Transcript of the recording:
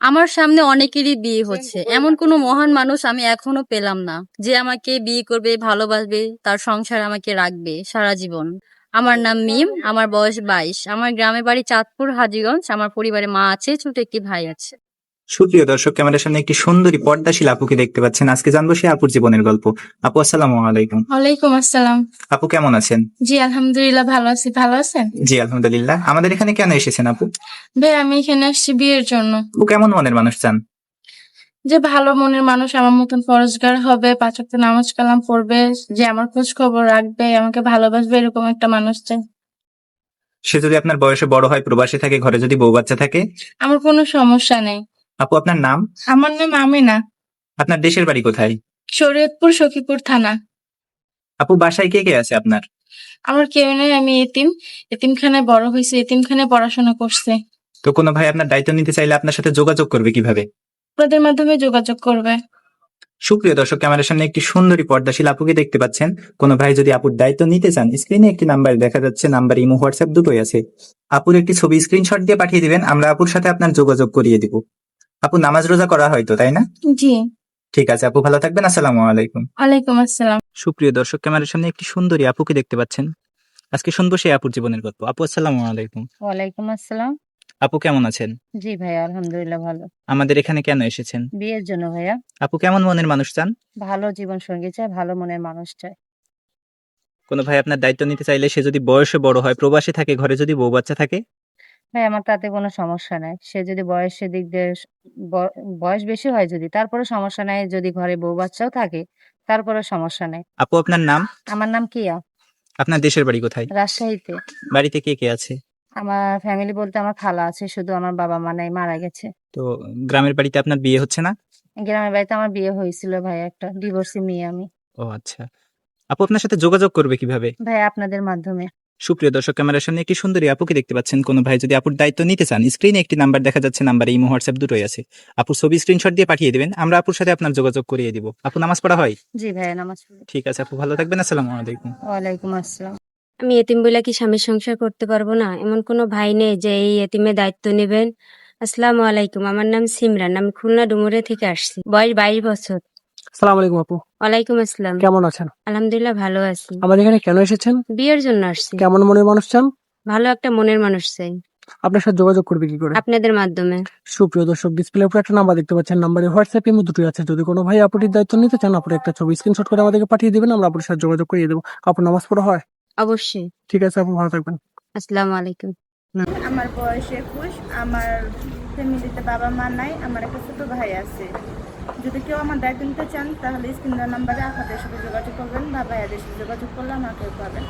আমার সামনে অনেকেরই বিয়ে হচ্ছে। এমন কোনো মহান মানুষ আমি এখনো পেলাম না যে আমাকে বিয়ে করবে, ভালোবাসবে, তার সংসার আমাকে রাখবে সারা জীবন। আমার নাম মিম, আমার বয়স 22। আমার গ্রামের বাড়ি চাঁদপুর হাজীগঞ্জ। আমার পরিবারে মা আছে, ছোট একটি ভাই আছে। সুপ্রিয় দর্শক, ক্যামেরার সামনে একটি সুন্দরী পর্দাশীল আপুকে দেখতে পাচ্ছেন। আজকে জানবো সেই আপুর জীবনের গল্প। আপু, আসসালামু আলাইকুম। ওয়ালাইকুম আসসালাম। আপু কেমন আছেন? জি আলহামদুলিল্লাহ ভালো আছি, ভালো আছেন? জি আলহামদুলিল্লাহ। আমাদের এখানে কেন এসেছেন আপু? ভাই আমি এখানে আসছি বিয়ের জন্য। আপু কেমন মনের মানুষ চান? যে ভালো মনের মানুষ, আমার মতন পরহেজগার হবে, 5 ওয়াক্ত নামাজ কালাম পড়বে, যে আমার খোঁজ খবর রাখবে, আমাকে ভালোবাসবে, এরকম একটা মানুষ চাই। সে যদি আপনার বয়সে বড় হয়, প্রবাসী থাকে, ঘরে যদি বউ বাচ্চা থাকে? আমার কোনো সমস্যা নেই। আপু আপনার নাম? আমার নাম আমিনা। আপনার দেশের বাড়ি কোথায়? শরীয়তপুর সখীপুর থানা। আপু বাসায় কে কে আছে আপনার? আমার কেউ নেই, আমি এতিম। এতিমখানায় বড় হয়েছে, এতিমখানায় পড়াশোনা করছে। তো কোনো ভাই আপনার দায়িত্ব নিতে চাইলে আপনার সাথে যোগাযোগ করবে কিভাবে? আপনাদের মাধ্যমে যোগাযোগ করবে। সুপ্রিয় দর্শক, ক্যামেরার সামনে একটি সুন্দরী পর্দাশীল আপুকে দেখতে পাচ্ছেন। কোনো ভাই যদি আপুর দায়িত্ব নিতে চান, স্ক্রিনে একটি নাম্বার দেখা যাচ্ছে, নাম্বার ইমো হোয়াটসঅ্যাপ দুটোই আছে। আপুর একটি ছবি স্ক্রিনশট দিয়ে পাঠিয়ে দিবেন, আমরা আপুর সাথে আপনার যোগাযোগ করিয়ে দিব। আপু নামাজ রোজা করা হয়তো, তাই না? জি। ঠিক আছে আপু, ভালো থাকবেন। আসসালামু আলাইকুম। ওয়ালাইকুম আসসালাম। সুপ্রিয় দর্শক, ক্যামেরার সামনে একটি সুন্দরী আপুকে দেখতে পাচ্ছেন। আজকে শুনবো সেই আপুর জীবনের গল্প। আপু আসসালামু আলাইকুম। ওয়ালাইকুম আসসালাম। আপু কেমন আছেন? জি ভাইয়া, আলহামদুলিল্লাহ ভালো। আমাদের এখানে কেন এসেছেন? বিয়ের জন্য ভাইয়া। আপু কেমন মনের মানুষ চান? ভালো জীবন সঙ্গী চাই, ভালো মনের মানুষ চাই। কোনো ভাই আপনার দায়িত্ব নিতে চাইলে সে যদি বয়সে বড় হয়, প্রবাসী থাকে, ঘরে যদি বউ বাচ্চা থাকে? ভাই আমার তাতে কোনো সমস্যা নাই। সে যদি বয়সের দিক দিয়ে বয়স বেশি হয় যদি, তারপরে সমস্যা নাই। যদি ঘরে বউ বাচ্চাও থাকে, তারপরে সমস্যা নাই। আপু আপনার নাম? আমার নাম কিয়া। আপনার দেশের বাড়ি কোথায়? রাজশাহীতে। বাড়িতে কে কে আছে? আমার ফ্যামিলি বলতে আমার খালা আছে, শুধু আমার বাবা মা নাই, মারা গেছে। তো গ্রামের বাড়িতে আপনার বিয়ে হচ্ছে না? গ্রামের বাড়িতে আমার বিয়ে হয়েছিল ভাই, একটা ডিভোর্সি মেয়ে আমি। ও আচ্ছা। আপু আপনার সাথে যোগাযোগ করবে কিভাবে? ভাই আপনাদের মাধ্যমে। সুপ্রিয় দর্শক, ক্যামেরার সামনে একটি সুন্দরী আপুকে দেখতে পাচ্ছেন। কোনো ভাই যদি আপুর দায়িত্ব নিতে চান, স্ক্রিনে একটি নাম্বার দেখা যাচ্ছে, নাম্বারে ইমো হোয়াটসঅ্যাপ দুটোই আছে। আপুর ছবি স্ক্রিনশট দিয়ে পাঠিয়ে দিবেন, আমরা আপুর সাথে আপনার যোগাযোগ করিয়ে দিব। আপু নামাজ পড়া হয়? জি ভাইয়া, নামাজ পড়ি। ঠিক আছে আপু, ভালো থাকবেন। আসসালামু আলাইকুম। ওয়ালাইকুম আসসালাম। আমি এতিম বলে কি স্বামীর সংসার করতে পারবো না? এমন কোনো ভাই নেই যে এই এতিমের দায়িত্ব নেবেন? আসসালামু আলাইকুম, আমার নাম সিমরান, আমি খুলনা ডুমুরে থেকে আসছি, বয়স 22 বছর। আসসালামু আলাইকুম আপু, ওয়ালাইকুম আসসালাম। কেমন আছেন? আলহামদুলিল্লাহ ভালো আছি। আমাদের এখানে কেন এসেছেন? বিয়ের জন্য আসছি। কেমন মনের মানুষ চান? ভালো একটা মনের মানুষ চাই। আপনার সাথে যোগাযোগ করবে কি করে? আপনাদের মাধ্যমে। সুপ্রিয় দর্শক, ডিসপ্লের উপর একটা নাম্বার দেখতে পাচ্ছেন, নাম্বারে হোয়াটসঅ্যাপ ইমো দুটোই আছে। যদি কোনো ভাই আপুটির দায়িত্ব নিতে চান, আপুর একটা ছবি স্ক্রিনশট করে আমাদেরকে পাঠিয়ে দিবেন, আমরা আপুর সাথে যোগাযোগ করিয়ে দেবো। আপু নামাজ পড়া হয়? অবশ্যই। ঠিক আছে আপু, ভালো থাকবেন। আসসালামু আলাইকুম। আমার বয়স 21। আমার ফ্যামিলিতে বাবা মা নাই, আমার একটা ছোট ভাই আছে। যদি কেউ আমার দায়িত্ব নিতে চান তাহলে স্ক্রিন নাম্বারে আপনাদের সাথে যোগাযোগ করবেন বা ভাইয়াদের সাথে যোগাযোগ করলে আমাকে পাবেন।